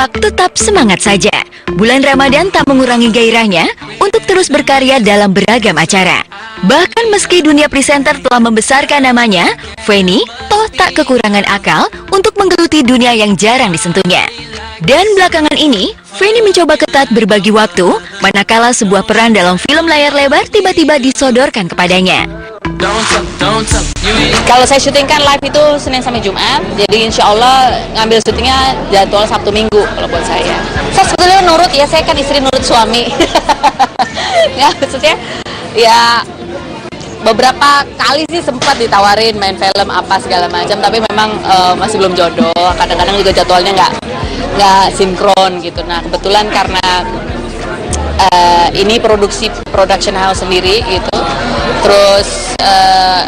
tampak tetap semangat saja. Bulan Ramadan tak mengurangi gairahnya untuk terus berkarya dalam beragam acara. Bahkan meski dunia presenter telah membesarkan namanya, Feni toh tak kekurangan akal untuk menggeluti dunia yang jarang disentuhnya. Dan belakangan ini, Feni mencoba ketat berbagi waktu, manakala sebuah peran dalam film layar lebar tiba-tiba disodorkan kepadanya. Kalau saya syuting kan live itu Senin sampai Jumat, jadi insya Allah ngambil syutingnya jadwal Sabtu Minggu kalau buat saya. Saya sebetulnya nurut ya, saya kan istri nurut suami. Ya maksudnya, ya beberapa kali sih sempat ditawarin main film apa segala macam, tapi memang masih belum jodoh. Kadang-kadang juga jadwalnya nggak sinkron gitu. Nah kebetulan karena ini production house sendiri gitu, terus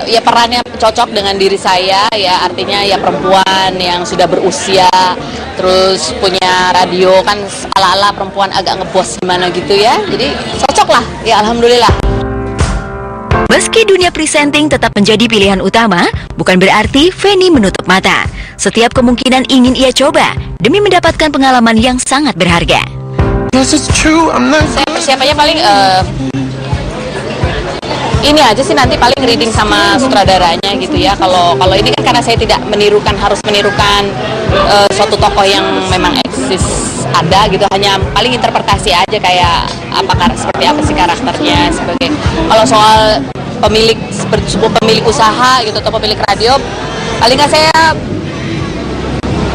ya perannya cocok dengan diri saya ya, artinya ya perempuan yang sudah berusia, terus punya radio kan ala-ala perempuan agak ngebos gimana gitu ya, jadi cocok lah ya, alhamdulillah. Meski dunia presenting tetap menjadi pilihan utama, bukan berarti Feni menutup mata. Setiap kemungkinan ingin ia coba demi mendapatkan pengalaman yang sangat berharga. Saya persiapannya paling ini aja sih, nanti paling reading sama sutradaranya gitu ya. Kalau ini kan karena saya tidak harus menirukan suatu tokoh yang memang eksis ada gitu, hanya paling interpretasi aja kayak seperti apa sih karakternya sebagai. Kalau soal sebuah pemilik usaha gitu atau pemilik radio, paling nggak saya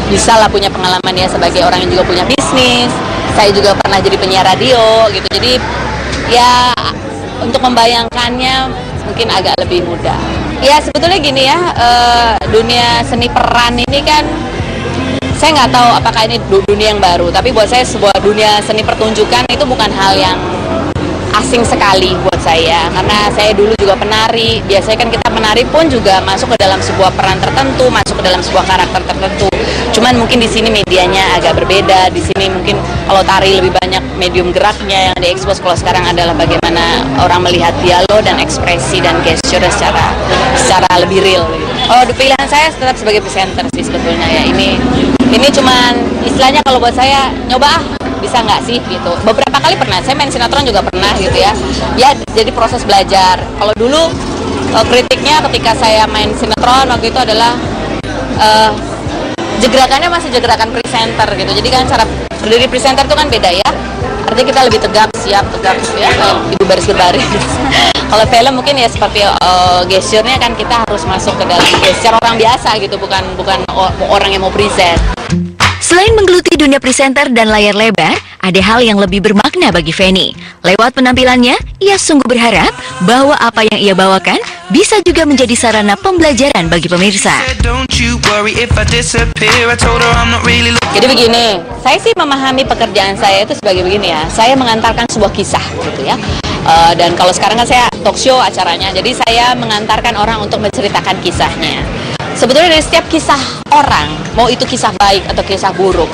bisa lah punya pengalaman ya sebagai orang yang juga punya bisnis. Saya juga pernah jadi penyiar radio gitu, jadi ya untuk membayangkannya mungkin agak lebih mudah. Ya sebetulnya gini ya, dunia seni peran ini kan saya nggak tahu apakah ini dunia yang baru, tapi buat saya sebuah dunia seni pertunjukan itu bukan hal yang asing sekali buat saya, karena saya dulu juga penari. Biasanya kan kita menari pun juga masuk ke dalam sebuah peran tertentu, masuk ke dalam sebuah karakter tertentu. Cuman mungkin di sini medianya agak berbeda. Di sini mungkin kalau tari lebih banyak medium geraknya yang diekspos. Kalau sekarang adalah bagaimana orang melihat dialog dan ekspresi dan gesture secara lebih real. Oh, pilihan saya tetap sebagai presenter sih sebetulnya ya. Ini cuman istilahnya kalau buat saya nyoba bisa nggak sih gitu. Beberapa kali pernah, saya main sinetron juga pernah gitu ya. Ya jadi proses belajar. Kalau dulu kritiknya ketika saya main sinetron waktu itu adalah gebrakannya masih gebrakan presenter gitu. Jadi kan cara berdiri presenter itu kan beda ya. Artinya kita lebih tegap, siap, tegap ya, ibu baris berbaris. Kalau film mungkin ya seperti gesture-nya kan kita harus masuk ke dalam gesture orang biasa gitu, bukan orang yang mau present. Selain menggeluti dunia presenter dan layar lebar, ada hal yang lebih bermakna bagi Feni. Lewat penampilannya, ia sungguh berharap bahwa apa yang ia bawakan bisa juga menjadi sarana pembelajaran bagi pemirsa. Jadi begini, saya sih memahami pekerjaan saya itu sebagai begini ya. Saya mengantarkan sebuah kisah gitu ya. Dan kalau sekarang kan saya talk show acaranya, jadi saya mengantarkan orang untuk menceritakan kisahnya. Sebetulnya dari setiap kisah orang, mau itu kisah baik atau kisah buruk,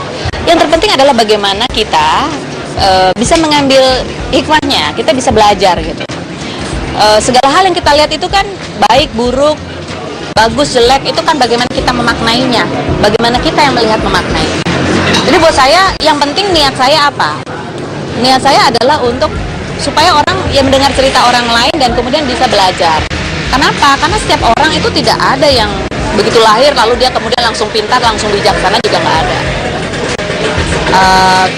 yang terpenting adalah bagaimana kita bisa mengambil hikmahnya, kita bisa belajar gitu. Segala hal yang kita lihat itu kan baik, buruk, bagus, jelek, itu kan bagaimana kita memaknainya, bagaimana kita yang melihat memaknai. Jadi buat saya, yang penting niat saya apa? Niat saya adalah untuk supaya orang yang mendengar cerita orang lain dan kemudian bisa belajar. Kenapa? Karena setiap orang itu tidak ada yang begitu lahir lalu dia kemudian langsung pintar, langsung bijaksana, juga nggak ada.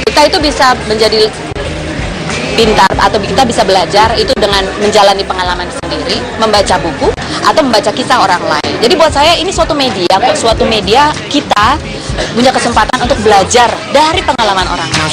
Kita itu bisa menjadi pintar atau kita bisa belajar itu dengan menjalani pengalaman sendiri, membaca buku atau membaca kisah orang lain. Jadi buat saya ini suatu media kita punya kesempatan untuk belajar dari pengalaman orang lain.